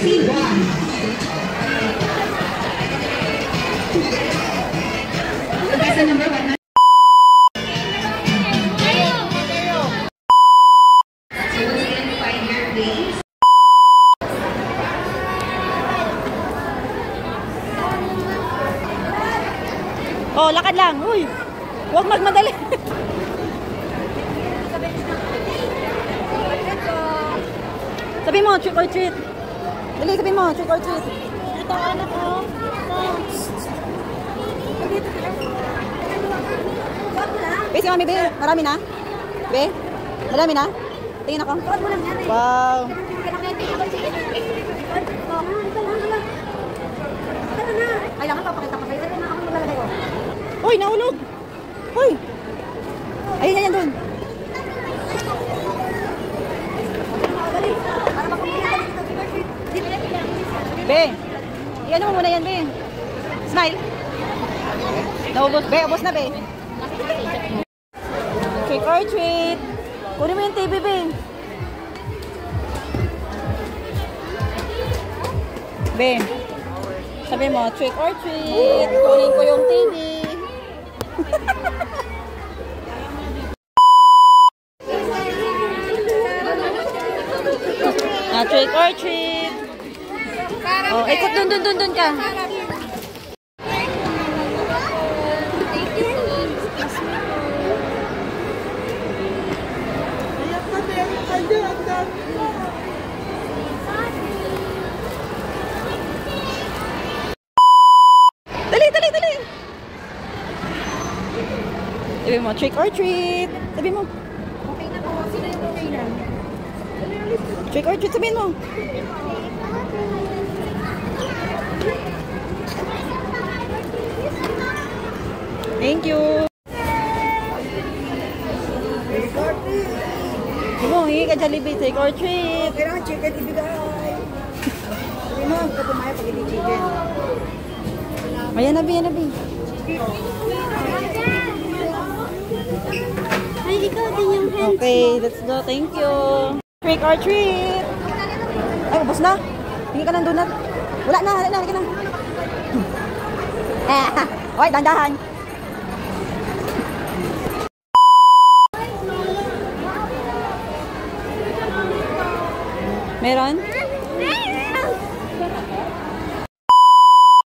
31. Contestant number 1. Oh, lakad lang. Uy, huwag magmadali. Sabi mo, trick or treat. Dali, sabi mo, trick or treat. Ito, anak ko. Be, si mami, be. Marami na? Be? Marami na? Tingin ako. Wow. Kailangan papakita ko kayo. Ito na ako malalagay ko. Uy, naulog. Uy. Ayun, yan doon. Be, iyan mo muna yan, be. Smile. Naubos, be. Ubos na, be. Trick or treat. Kunin mo yung TV, be. Be, sabi mo, trick or treat. Kunin ko yung TV. Trick or treat. Oh, ikot dun ka. Dali. Sabi mo, trick or treat. Sabi mo. Okay na po. Sino yung okay na? Trick or treat, sabihin mo. Thank you. Sabi mo, hingi ka Jollibee, trick or treat. Kailangan chicken ibigay. Sabi mo, ito pumaya pag hindi chicken. Ayan na, Bi. Ay, ikaw din yung hands. Okay, let's go. Thank you. Trick or treat. Ay, ubos na. Hingi ka ng donut. Wala na. Hingi ka na. Okay, dandahan. Meron?